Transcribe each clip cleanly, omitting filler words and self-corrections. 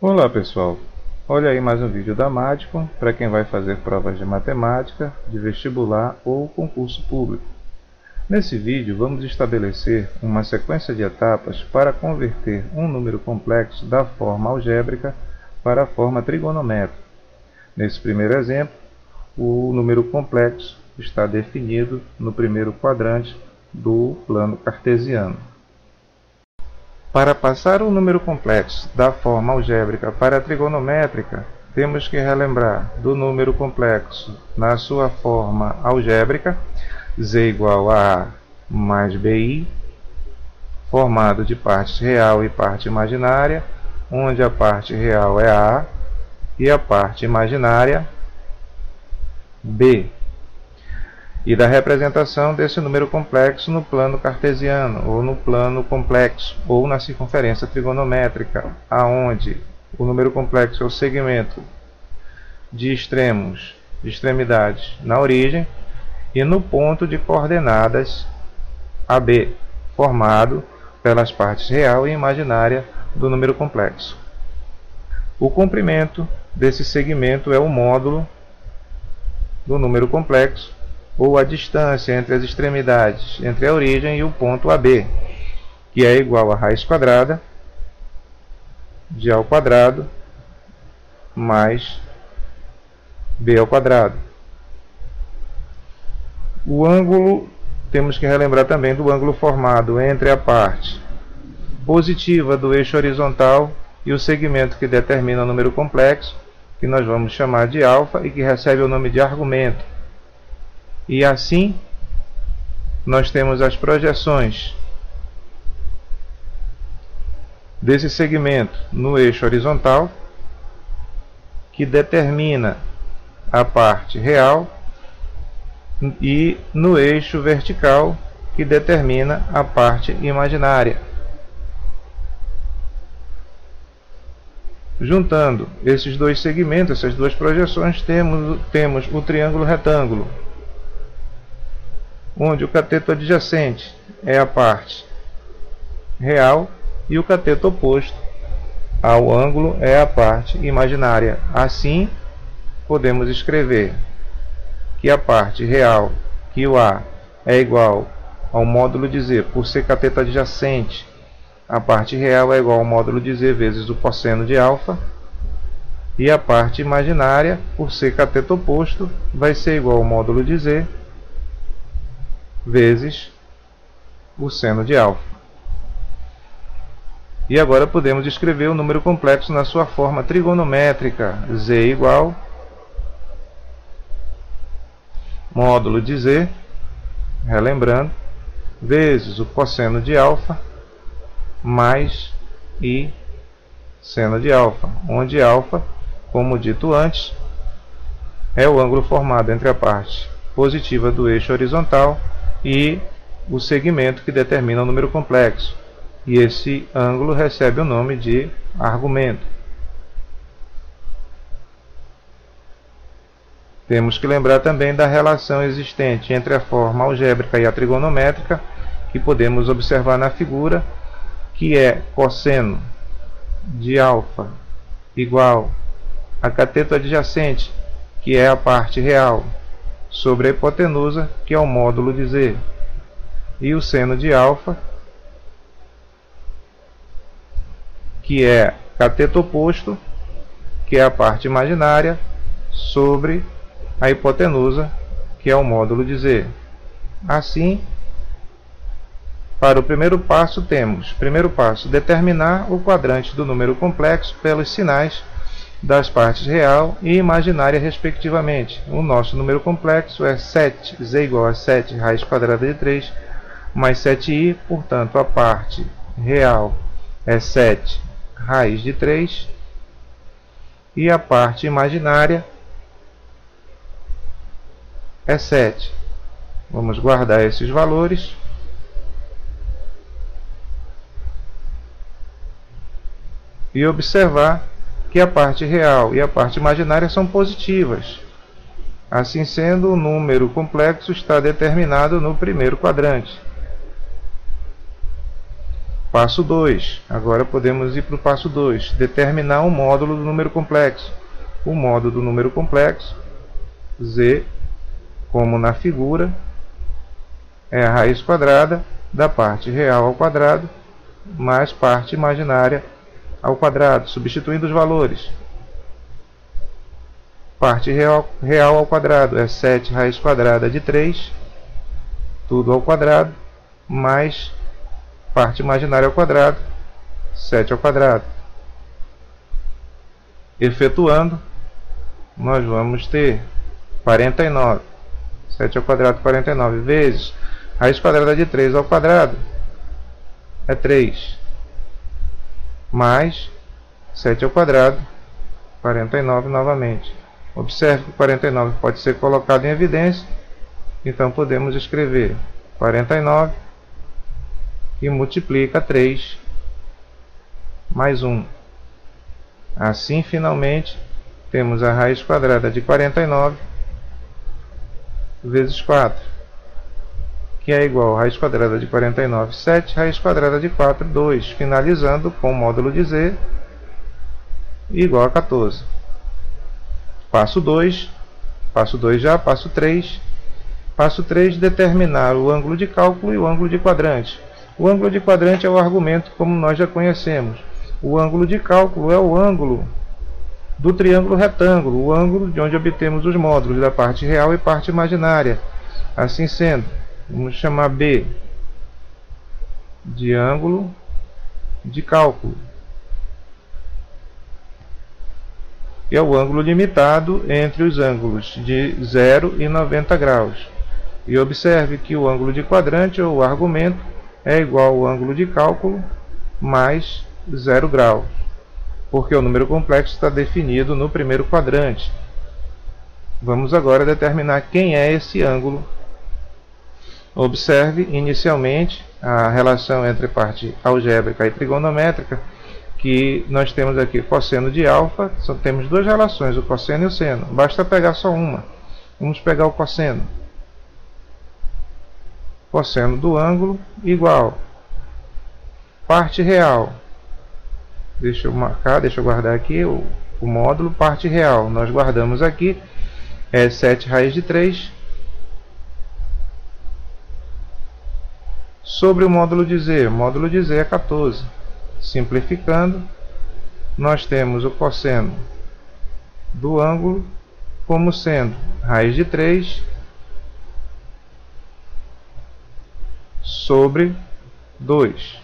Olá pessoal, olha aí mais um vídeo da Mádico para quem vai fazer provas de matemática, de vestibular ou concurso público. Nesse vídeo vamos estabelecer uma sequência de etapas para converter um número complexo da forma algébrica para a forma trigonométrica. Nesse primeiro exemplo, o número complexo está definido no primeiro quadrante do plano cartesiano. Para passar o número complexo da forma algébrica para a trigonométrica, temos que relembrar do número complexo na sua forma algébrica, z igual a A mais BI, formado de parte real e parte imaginária, onde a parte real é A e a parte imaginária B. E da representação desse número complexo no plano cartesiano, ou no plano complexo, ou na circunferência trigonométrica, aonde o número complexo é o segmento de extremos, de extremidades na origem, e no ponto de coordenadas AB, formado pelas partes real e imaginária do número complexo. O comprimento desse segmento é o módulo do número complexo, ou a distância entre as extremidades, entre a origem e o ponto AB, que é igual a raiz quadrada de A ao quadrado mais B ao quadrado. O ângulo, temos que relembrar também do ângulo formado entre a parte positiva do eixo horizontal e o segmento que determina o número complexo, que nós vamos chamar de alfa e que recebe o nome de argumento. E assim, nós temos as projeções desse segmento no eixo horizontal, que determina a parte real, e no eixo vertical, que determina a parte imaginária. Juntando esses dois segmentos, essas duas projeções, temos o triângulo retângulo, onde o cateto adjacente é a parte real e o cateto oposto ao ângulo é a parte imaginária. Assim, podemos escrever que a parte real, que o A é igual ao módulo de Z por ser cateto adjacente, a parte real é igual ao módulo de Z vezes o cosseno de alfa, e a parte imaginária, por ser cateto oposto, vai ser igual ao módulo de Z vezes o seno de alfa. E agora podemos escrever o número complexo na sua forma trigonométrica, z igual módulo de z, relembrando, vezes o cosseno de alfa mais i seno de alfa, onde alfa, como dito antes, é o ângulo formado entre a parte positiva do eixo horizontal e o segmento que determina o número complexo. E esse ângulo recebe o nome de argumento. Temos que lembrar também da relação existente entre a forma algébrica e a trigonométrica, que podemos observar na figura, que é cosseno de alfa igual a cateto adjacente, que é a parte real, sobre a hipotenusa, que é o módulo de z, e o seno de alfa, que é cateto oposto, que é a parte imaginária, sobre a hipotenusa, que é o módulo de z. Assim, para o primeiro passo temos, determinar o quadrante do número complexo pelos sinais das partes real e imaginária respectivamente. O nosso número complexo é 7, z igual a 7 raiz quadrada de 3 mais 7i, portanto a parte real é 7 raiz de 3 e a parte imaginária é 7. Vamos guardar esses valores. E observar que a parte real e a parte imaginária são positivas. Assim sendo, o número complexo está determinado no primeiro quadrante. Passo 2. Agora podemos ir para o passo 2. Determinar o módulo do número complexo. O módulo do número complexo, z, como na figura, é a raiz quadrada da parte real ao quadrado mais parte imaginária ao quadrado, substituindo os valores. Parte real ao quadrado é 7 raiz quadrada de 3, tudo ao quadrado, mais parte imaginária ao quadrado, 7 ao quadrado. Efetuando, nós vamos ter 49. 7 ao quadrado, 49, vezes raiz quadrada de 3 ao quadrado, é 3, mais 7 ao quadrado, 49 novamente. Observe que 49 pode ser colocado em evidência, então podemos escrever 49 que multiplica 3 mais 1. Assim, finalmente, temos a raiz quadrada de 49 vezes 4, que é igual a raiz quadrada de 49, 7, raiz quadrada de 4, 2, finalizando com o módulo de z igual a 14. Passo 2, passo 2 já, passo 3. Passo 3, determinar o ângulo de cálculo e o ângulo de quadrante. O ângulo de quadrante é o argumento como nós já conhecemos. O ângulo de cálculo é o ângulo do triângulo retângulo, o ângulo de onde obtemos os módulos da parte real e parte imaginária. Assim sendo, vamos chamar B de ângulo de cálculo. Que é o ângulo limitado entre os ângulos de 0 e 90 graus. E observe que o ângulo de quadrante, ou o argumento, é igual ao ângulo de cálculo mais 0 graus, porque o número complexo está definido no primeiro quadrante. Vamos agora determinar quem é esse ângulo. Observe inicialmente a relação entre parte algébrica e trigonométrica, que nós temos aqui cosseno de alfa, só temos duas relações, o cosseno e o seno. Basta pegar só uma. Vamos pegar o cosseno. Cosseno do ângulo igual parte real. Deixa eu marcar, deixa eu guardar aqui o módulo parte real. Nós guardamos aqui, é 7 raiz de 3 sobre o módulo de z. O módulo de z é 14. Simplificando, nós temos o cosseno do ângulo como sendo raiz de 3 sobre 2.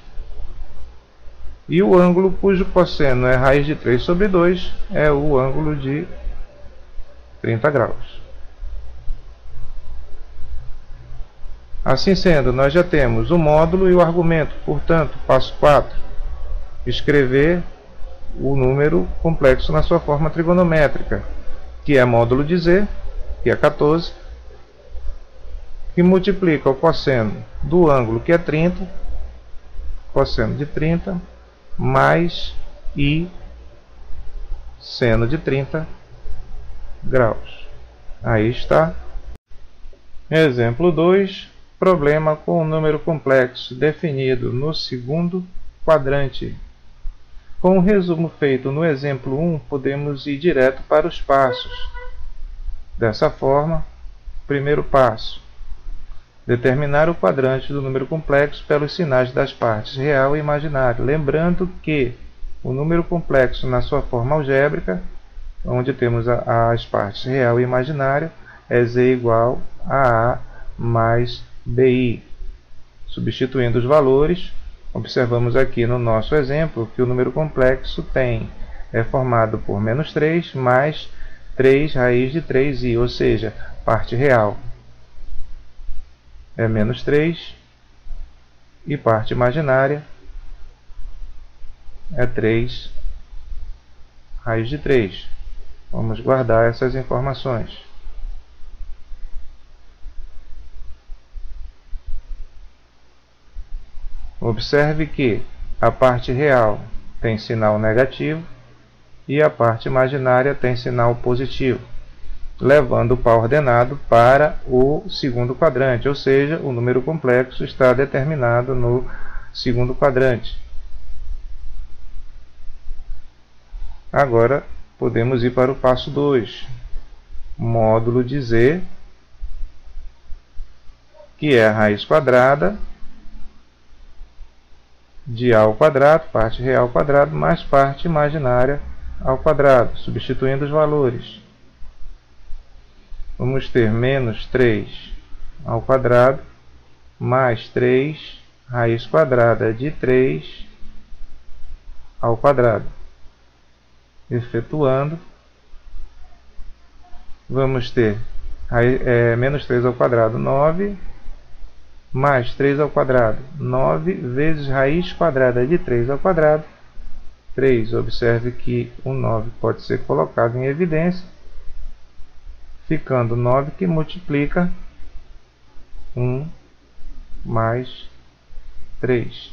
E o ângulo cujo cosseno é raiz de 3 sobre 2 é o ângulo de 30 graus. Assim sendo, nós já temos o módulo e o argumento. Portanto, passo 4. Escrever o número complexo na sua forma trigonométrica, que é módulo de z, que é 14, que multiplica o cosseno do ângulo, que é 30, cosseno de 30, mais i seno de 30 graus. Aí está. Exemplo 2, problema com um número complexo definido no segundo quadrante. Com o resumo feito no exemplo 1, podemos ir direto para os passos. Dessa forma, primeiro passo: determinar o quadrante do número complexo pelos sinais das partes real e imaginária. Lembrando que o número complexo na sua forma algébrica, onde temos as partes real e imaginária, é z igual a mais bi. Substituindo os valores, observamos aqui no nosso exemplo que o número complexo é formado por menos 3 mais 3 raiz de 3i, ou seja, parte real é menos 3 e parte imaginária é 3 raiz de 3. Vamos guardar essas informações. Observe que a parte real tem sinal negativo e a parte imaginária tem sinal positivo, levando o par ordenado para o segundo quadrante, ou seja, o número complexo está determinado no segundo quadrante. Agora podemos ir para o passo 2. Módulo de z, que é a raiz quadrada de a ao quadrado, parte real ao quadrado, mais parte imaginária ao quadrado, substituindo os valores. Vamos ter menos 3 ao quadrado, mais 3 raiz quadrada de 3 ao quadrado. Efetuando, vamos ter menos 3 ao quadrado, 9, mais 3 ao quadrado, 9 vezes raiz quadrada de 3 ao quadrado, 3. Observe que o 9 pode ser colocado em evidência, ficando 9 que multiplica 1 mais 3.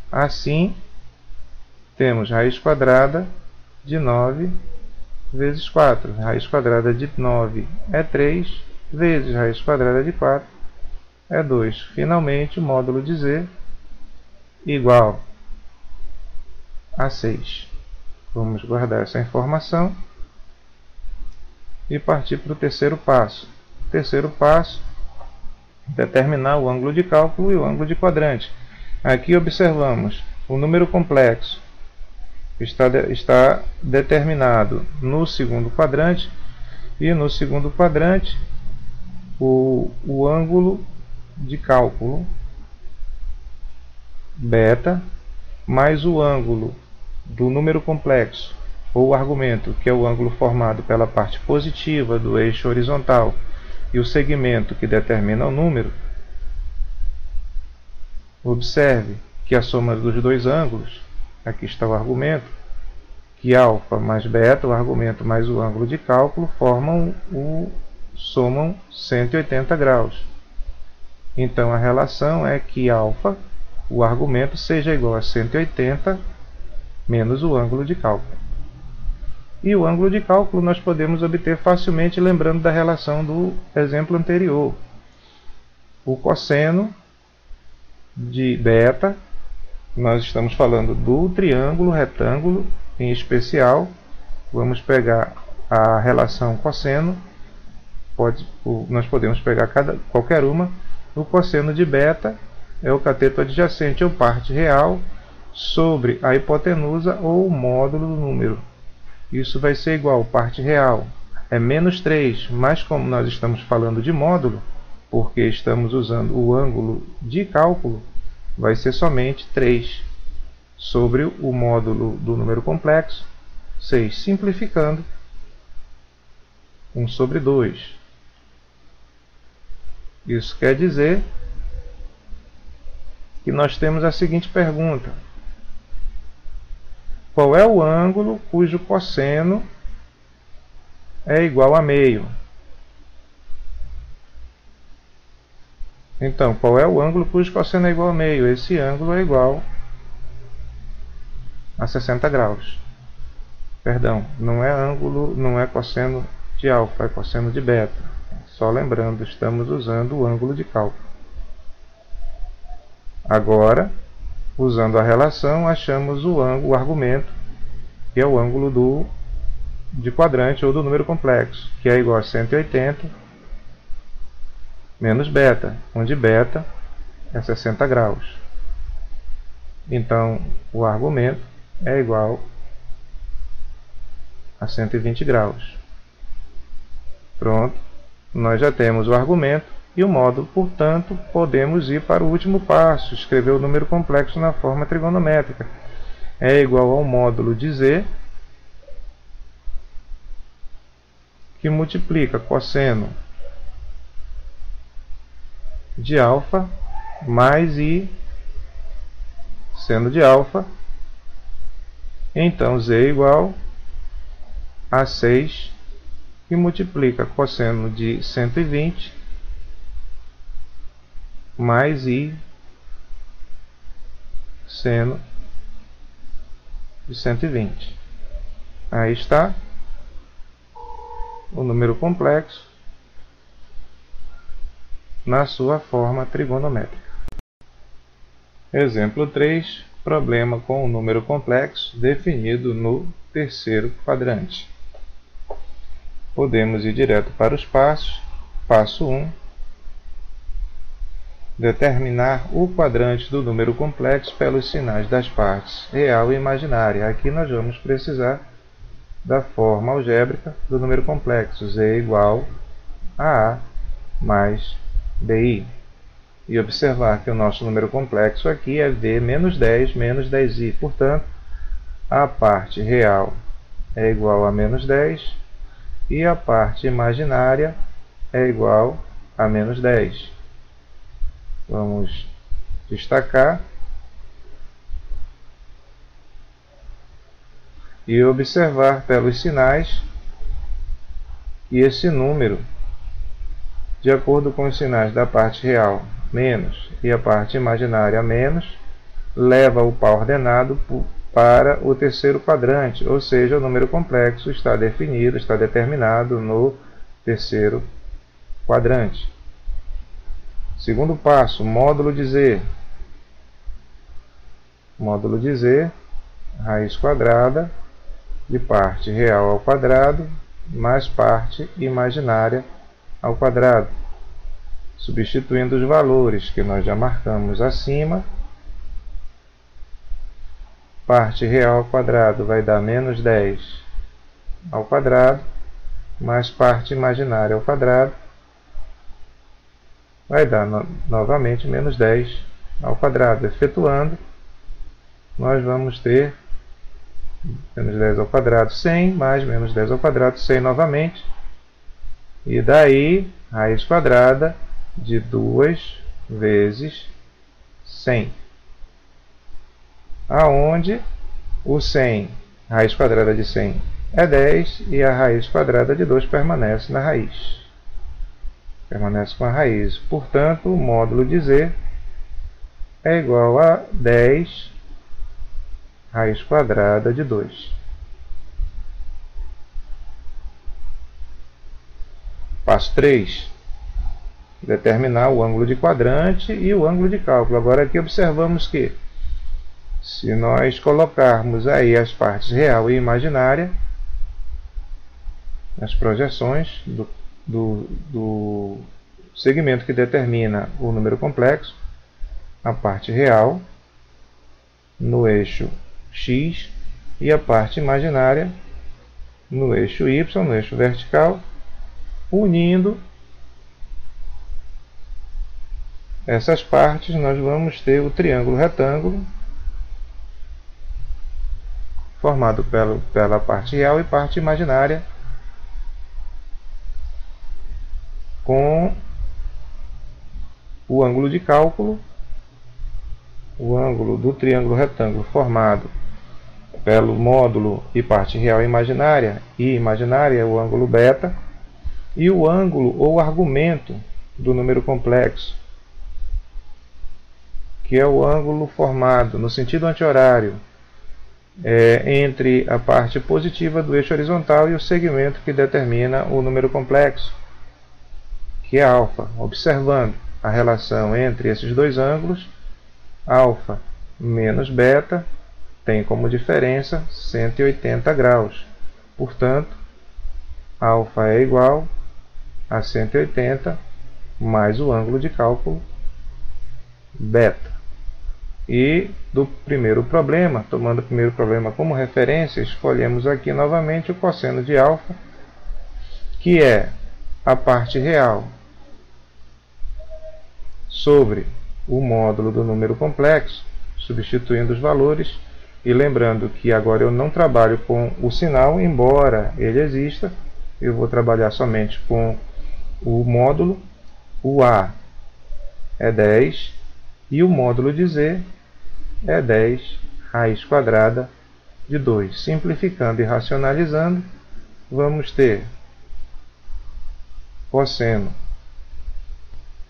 Assim, temos raiz quadrada de 9 vezes 4. Raiz quadrada de 9 é 3, vezes raiz quadrada de 4 é 2. Finalmente, o módulo de z igual a 6. Vamos guardar essa informação e partir para o terceiro passo. O terceiro passo é determinar o ângulo de cálculo e o ângulo de quadrante. Aqui observamos o número complexo está determinado no segundo quadrante, e no segundo quadrante o ângulo de cálculo beta mais o ângulo do número complexo ou argumento, que é o ângulo formado pela parte positiva do eixo horizontal e o segmento que determina o número. Observe que a soma dos dois ângulos, aqui está o argumento, que alfa mais beta, o argumento mais o ângulo de cálculo, somam 180 graus. Então a relação é que alfa, o argumento, seja igual a 180 menos o ângulo de cálculo. E o ângulo de cálculo nós podemos obter facilmente lembrando da relação do exemplo anterior. O cosseno de beta, nós estamos falando do triângulo retângulo em especial. Vamos pegar a relação cosseno, nós podemos pegar qualquer uma. O cosseno de beta é o cateto adjacente ou parte real sobre a hipotenusa ou o módulo do número. Isso vai ser igual, parte real é menos 3, mas como nós estamos falando de módulo, porque estamos usando o ângulo de cálculo, vai ser somente 3 sobre o módulo do número complexo, 6. Simplificando, 1 sobre 2. Isso quer dizer que nós temos a seguinte pergunta: qual é o ângulo cujo cosseno é igual a meio? Então, qual é o ângulo cujo cosseno é igual a meio? Esse ângulo é igual a 60 graus. Perdão, não é cosseno de alfa, é cosseno de beta. Só lembrando, estamos usando o ângulo de cálculo. Agora, usando a relação, achamos o argumento, que é o ângulo de quadrante ou do número complexo, que é igual a 180 menos beta, onde beta é 60 graus. Então, o argumento é igual a 120 graus. Pronto, nós já temos o argumento e o módulo, portanto, podemos ir para o último passo, escrever o número complexo na forma trigonométrica. É igual ao módulo de z, que multiplica cosseno de alfa mais i seno de alfa. Então z é igual a 6, que multiplica cosseno de 120 mais i seno de 120. Aí está o número complexo na sua forma trigonométrica. Exemplo 3. Problema com o número complexo definido no terceiro quadrante. Podemos ir direto para os passos. Passo 1. Determinar o quadrante do número complexo pelos sinais das partes real e imaginária. Aqui nós vamos precisar da forma algébrica do número complexo, z igual a A mais BI. E observar que o nosso número complexo aqui é V menos 10 menos 10i. Portanto, a parte real é igual a menos 10 e a parte imaginária é igual a menos 10. Vamos destacar e observar pelos sinais que esse número, de acordo com os sinais da parte real menos e a parte imaginária menos, leva o par ordenado para o terceiro quadrante, ou seja, o número complexo está definido, está determinado no terceiro quadrante. Segundo passo, módulo de z. Módulo de z, raiz quadrada de parte real ao quadrado mais parte imaginária ao quadrado. Substituindo os valores que nós já marcamos acima, parte real ao quadrado vai dar menos 10 ao quadrado, mais parte imaginária ao quadrado, vai dar novamente menos 10 ao quadrado. Efetuando, nós vamos ter menos 10 ao quadrado 100, mais menos 10 ao quadrado 100 novamente. E daí, raiz quadrada de 2 vezes 100. Aonde o 100, raiz quadrada de 100 é 10 e a raiz quadrada de 2 permanece na raiz. Permanece com a raiz. Portanto, o módulo de z é igual a 10 raiz quadrada de 2. Passo 3. Determinar o ângulo de quadrante e o ângulo de cálculo. Agora aqui observamos que, se nós colocarmos aí as partes real e imaginária, as projeções do segmento que determina o número complexo, a parte real no eixo x e a parte imaginária no eixo y, no eixo vertical, unindo essas partes, nós vamos ter o triângulo retângulo formado pela parte real e parte imaginária, com o ângulo de cálculo, o ângulo do triângulo retângulo formado pelo módulo e parte real e imaginária é o ângulo beta, e o ângulo ou argumento do número complexo, que é o ângulo formado no sentido anti-horário entre a parte positiva do eixo horizontal e o segmento que determina o número complexo, que é alfa. Observando a relação entre esses dois ângulos, alfa menos beta tem como diferença 180 graus. Portanto, alfa é igual a 180 mais o ângulo de cálculo beta. E do primeiro problema, tomando o primeiro problema como referência, escolhemos aqui novamente o cosseno de alfa, que é a parte real sobre o módulo do número complexo, substituindo os valores. E lembrando que agora eu não trabalho com o sinal, embora ele exista, eu vou trabalhar somente com o módulo. O A é 10 e o módulo de Z é 10 raiz quadrada de 2. Simplificando e racionalizando, vamos ter cosseno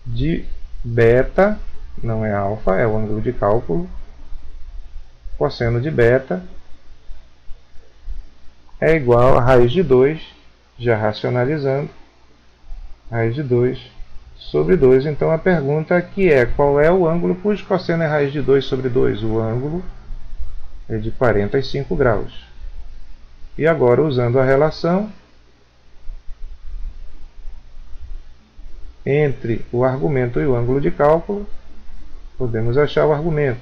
de beta, não é alfa, é o ângulo de cálculo. Cosseno de beta é igual a raiz de 2, já racionalizando, raiz de 2 sobre 2. Então a pergunta aqui é: qual é o ângulo cujo cosseno é raiz de 2 sobre 2? O ângulo é de 45 graus. E agora, usando a relação entre o argumento e o ângulo de cálculo, podemos achar o argumento.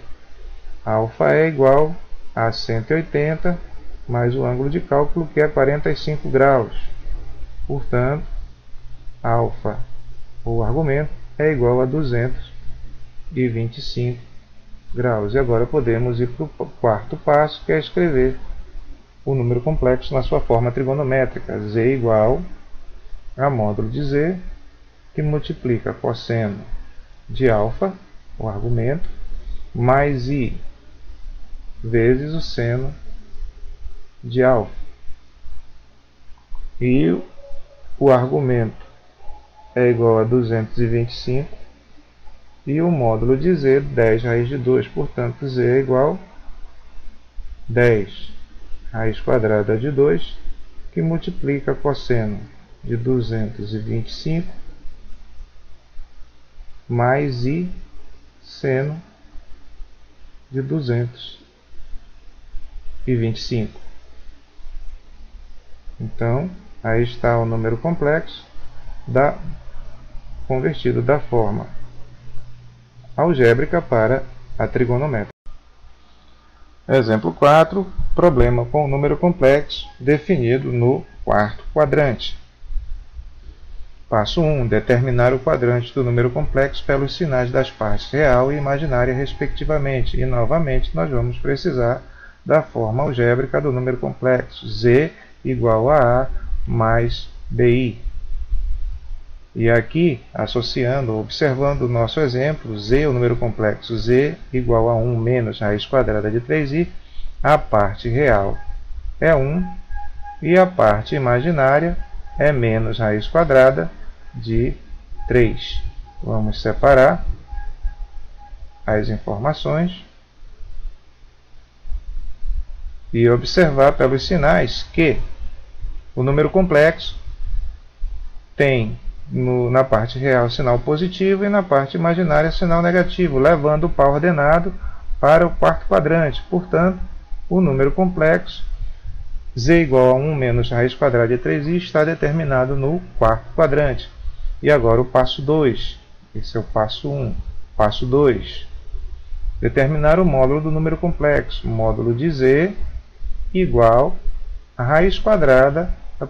Alfa é igual a 180 mais o ângulo de cálculo, que é 45 graus. Portanto, alfa, o argumento, é igual a 225 graus. E agora podemos ir para o quarto passo, que é escrever o número complexo na sua forma trigonométrica. Z igual a módulo de Z, que multiplica cosseno de alfa, o argumento, mais I vezes o seno de alfa. E o argumento é igual a 225 e o módulo de Z, 10 raiz de 2. Portanto, Z é igual a 10 raiz quadrada de 2, que multiplica cosseno de 225 mais I seno de 225. Então, aí está o número complexo convertido da forma algébrica para a trigonométrica. Exemplo 4. Problema com o número complexo definido no quarto quadrante. Passo 1. Determinar o quadrante do número complexo pelos sinais das partes real e imaginária, respectivamente. E, novamente, nós vamos precisar da forma algébrica do número complexo. Z igual a A mais BI. E aqui, associando, observando o nosso exemplo, Z, o número complexo Z igual a 1 menos raiz quadrada de 3i, a parte real é 1 e a parte imaginária é menos raiz quadrada de 3. Vamos separar as informações e observar pelos sinais que o número complexo tem na parte real sinal positivo e na parte imaginária sinal negativo, levando o par ordenado para o quarto quadrante. Portanto, o número complexo Z igual a 1 menos raiz quadrada de 3i está determinado no quarto quadrante. E agora o passo 2. Esse é o passo 1. Passo 2. Determinar o módulo do número complexo. Módulo de Z igual a raiz quadrada da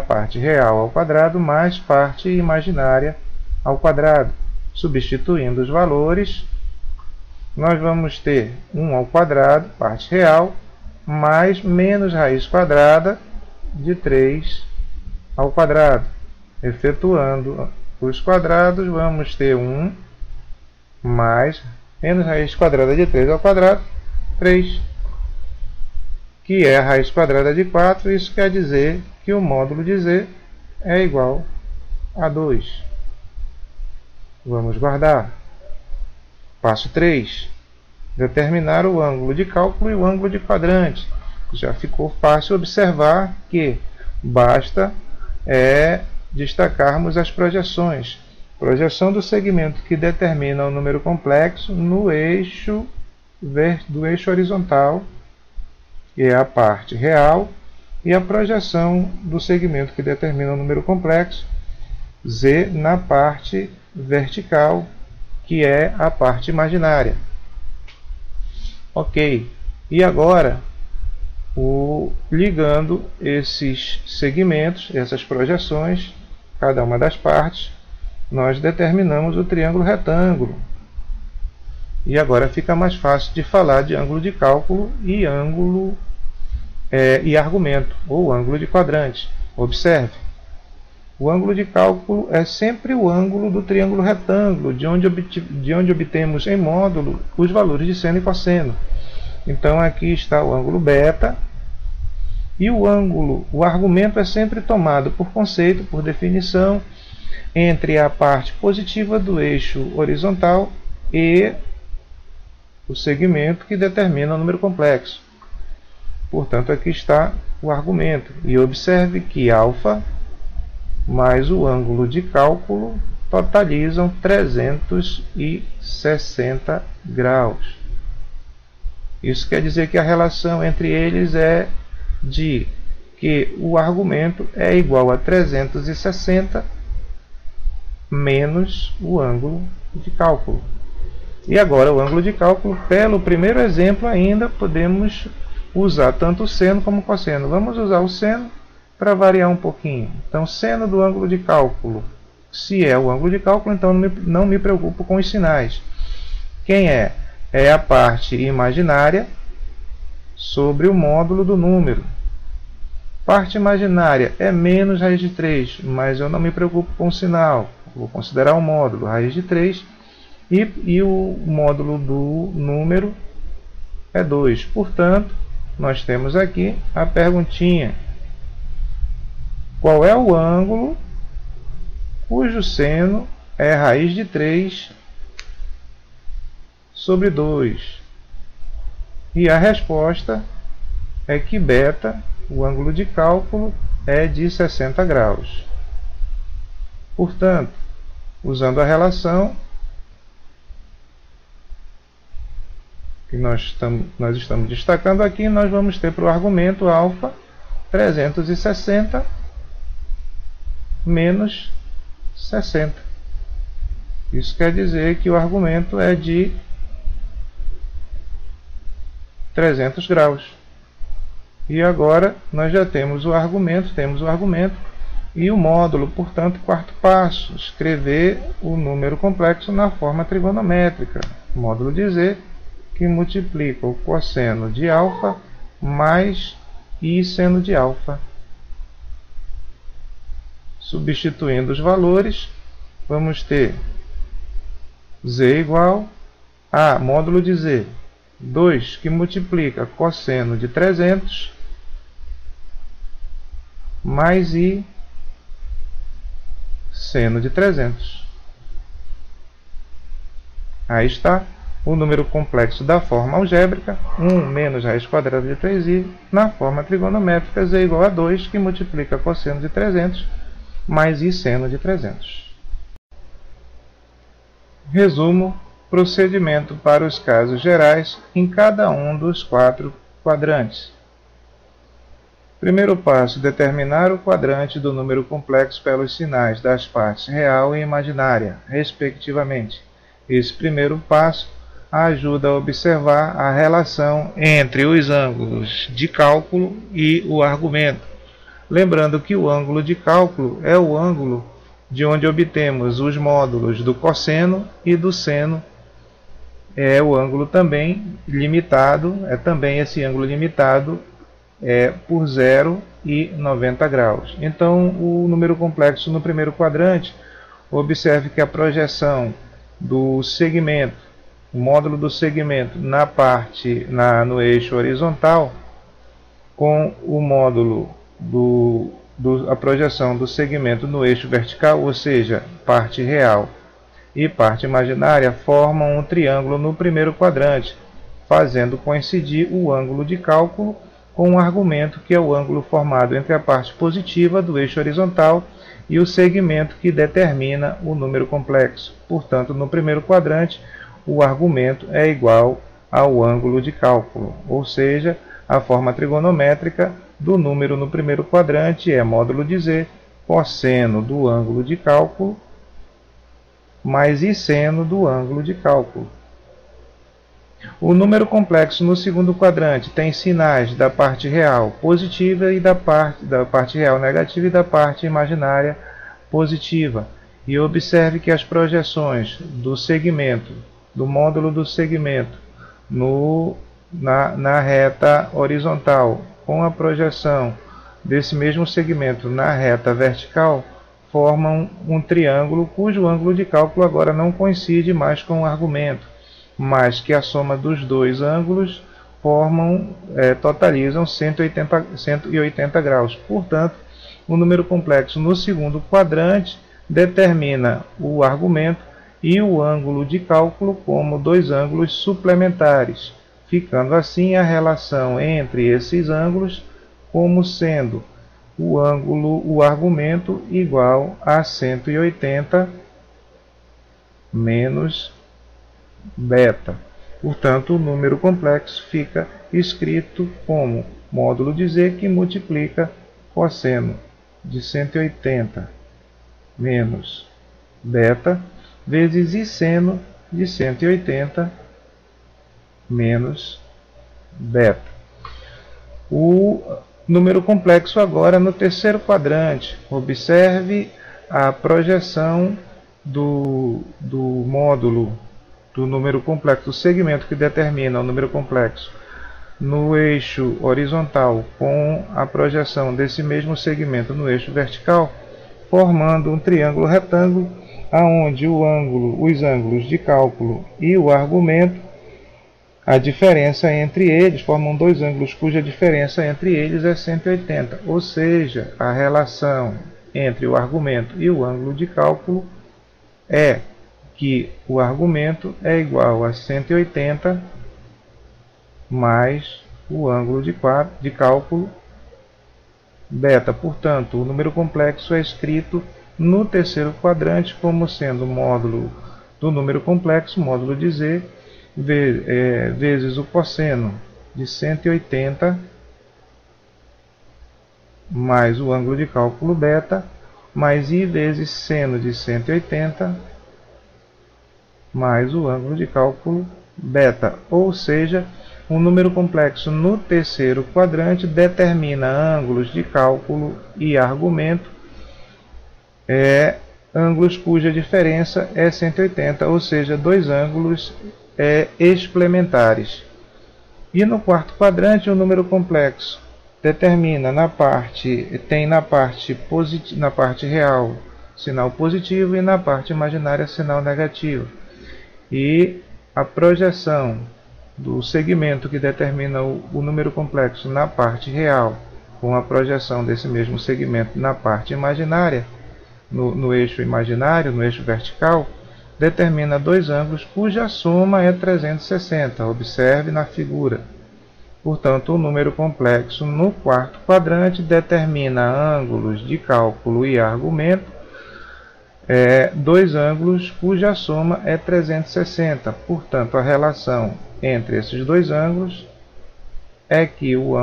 parte real ao quadrado mais parte imaginária ao quadrado. Substituindo os valores, nós vamos ter 1 ao quadrado, parte real, mais menos raiz quadrada de 3 ao quadrado. Efetuando os quadrados, vamos ter 1 mais menos raiz quadrada de 3 ao quadrado, 3, que é a raiz quadrada de 4. Isso quer dizer que o módulo de Z é igual a 2. Vamos guardar. Passo 3. Determinar o ângulo de cálculo e o ângulo de quadrante. Já ficou fácil observar que basta destacarmos as projeções. Projeção do segmento que determina o número complexo no eixo horizontal, que é a parte real, e a projeção do segmento que determina o número complexo, Z, na parte vertical, que é a parte imaginária. Ok. E agora, ligando esses segmentos, essas projeções, cada uma das partes, nós determinamos o triângulo retângulo. E agora fica mais fácil de falar de ângulo de cálculo e ângulo e argumento, ou ângulo de quadrante. Observe, o ângulo de cálculo é sempre o ângulo do triângulo retângulo, de onde obtemos em módulo os valores de seno e cosseno. Então aqui está o ângulo beta, e o argumento é sempre tomado por conceito, por definição, entre a parte positiva do eixo horizontal e o segmento que determina o número complexo. Portanto, aqui está o argumento. E observe que alfa mais o ângulo de cálculo totalizam 360 graus. Isso quer dizer que a relação entre eles é de que o argumento é igual a 360 menos o ângulo de cálculo. E agora o ângulo de cálculo, pelo primeiro exemplo ainda, podemos usar tanto o seno como o cosseno. Vamos usar o seno para variar um pouquinho. Então, seno do ângulo de cálculo, se é o ângulo de cálculo, então não me preocupo com os sinais. Quem é? É a parte imaginária sobre o módulo do número. Parte imaginária é menos raiz de 3, mas eu não me preocupo com o sinal. Vou considerar o módulo, raiz de 3, e o módulo do número é 2. Portanto, nós temos aqui a perguntinha: qual é o ângulo cujo seno é raiz de 3 sobre 2? E a resposta é que beta, o ângulo de cálculo, é de 60 graus. Portanto, usando a relação que nós estamos destacando aqui, nós vamos ter para o argumento alfa 360 menos 60. Isso quer dizer que o argumento é de 300 graus. E agora nós já temos o argumento, e o módulo. Portanto, quarto passo, escrever o número complexo na forma trigonométrica. Módulo dizer que multiplica o cosseno de alfa mais i seno de alfa. Substituindo os valores, vamos ter z igual a módulo de z, 2 que multiplica cosseno de 300 mais i seno de 300. Aí está o número complexo da forma algébrica, 1 menos raiz quadrada de 3i, na forma trigonométrica, z igual a 2 que multiplica cosseno de 300 mais i seno de 300. Resumo: procedimento para os casos gerais em cada um dos 4 quadrantes. Primeiro passo: determinar o quadrante do número complexo pelos sinais das partes real e imaginária, respectivamente. Esse primeiro passo ajuda a observar a relação entre os ângulos de cálculo e o argumento. Lembrando que o ângulo de cálculo é o ângulo de onde obtemos os módulos do cosseno e do seno. É o ângulo também limitado, esse ângulo limitado por 0 e 90 graus. Então, o número complexo no primeiro quadrante, observe que a projeção do segmento, o módulo do segmento no eixo horizontal, com o módulo a projeção do segmento no eixo vertical, ou seja, parte real e parte imaginária, formam um triângulo no primeiro quadrante, fazendo coincidir o ângulo de cálculo com um argumento, que é o ângulo formado entre a parte positiva do eixo horizontal e o segmento que determina o número complexo. Portanto, no primeiro quadrante, o argumento é igual ao ângulo de cálculo, ou seja, a forma trigonométrica do número no primeiro quadrante é módulo de z, cosseno do ângulo de cálculo, mais i seno do ângulo de cálculo. O número complexo no segundo quadrante tem sinais da parte real positiva e da parte real negativa e da parte imaginária positiva. E observe que as projeções do segmento, do módulo do segmento, na reta horizontal, com a projeção desse mesmo segmento na reta vertical, formam um triângulo cujo ângulo de cálculo agora não coincide mais com o argumento, mas que a soma dos dois ângulos totalizam 180 graus. Portanto, o número complexo no segundo quadrante determina o argumento e o ângulo de cálculo como dois ângulos suplementares, ficando assim a relação entre esses ângulos como sendo o argumento igual a 180 menos beta. Portanto, o número complexo fica escrito como módulo de z, que multiplica cosseno de 180 menos beta vezes I seno de 180 menos beta. O número complexo agora no terceiro quadrante. Observe a projeção do módulo do número complexo, do segmento que determina o número complexo no eixo horizontal, com a projeção desse mesmo segmento no eixo vertical, formando um triângulo retângulo, aonde os ângulos de cálculo e o argumento, a diferença entre eles, formam dois ângulos cuja diferença entre eles é 180, ou seja, a relação entre o argumento e o ângulo de cálculo é que o argumento é igual a 180 mais o ângulo de cálculo beta. Portanto, o número complexo é escrito no terceiro quadrante como sendo módulo do número complexo, módulo de z, vezes o cosseno de 180 mais o ângulo de cálculo beta, mais I vezes seno de 180 mais o ângulo de cálculo beta. Ou seja, um número complexo no terceiro quadrante determina ângulos de cálculo e argumento, ângulos cuja diferença é 180, ou seja, dois ângulos explementares. E no quarto quadrante, o número complexo determina na parte real sinal positivo e na parte imaginária sinal negativo. E a projeção do segmento que determina o número complexo na parte real, com a projeção desse mesmo segmento na parte imaginária, no eixo imaginário, no eixo vertical, determina dois ângulos cuja soma é 360. Observe na figura. Portanto, o número complexo no quarto quadrante determina ângulos de cálculo e argumento, dois ângulos cuja soma é 360. Portanto, a relação entre esses dois ângulos é que o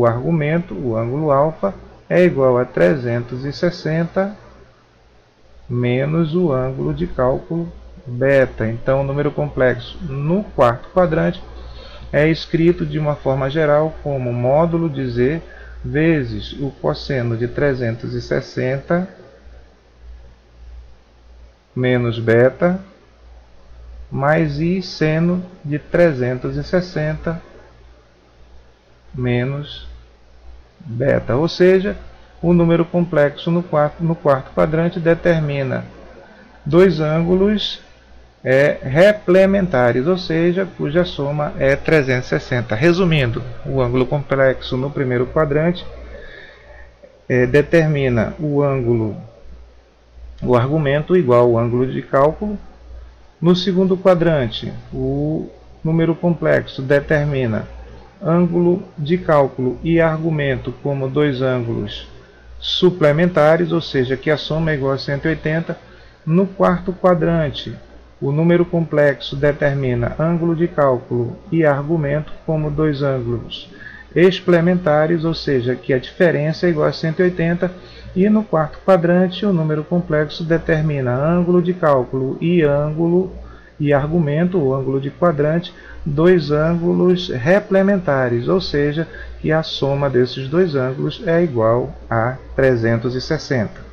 argumento, o ângulo alfa, é igual a 360 menos o ângulo de cálculo beta. Então, o número complexo no quarto quadrante é escrito de uma forma geral como módulo de z vezes o cosseno de 360 menos beta mais I seno de 360 menos beta. Ou seja, o número complexo no quarto quadrante determina dois ângulos replementares, ou seja, cuja soma é 360. Resumindo, o ângulo complexo no primeiro quadrante determina o argumento igual ao ângulo de cálculo. No segundo quadrante, o número complexo determina ângulo de cálculo e argumento como dois ângulos suplementares, ou seja, que a soma é igual a 180. No quarto quadrante, o número complexo determina ângulo de cálculo e argumento como dois ângulos explementares, ou seja, que a diferença é igual a 180. E no quarto quadrante, o número complexo determina ângulo de cálculo e argumento, o ângulo de quadrante, dois ângulos replementares, ou seja, que a soma desses dois ângulos é igual a 360.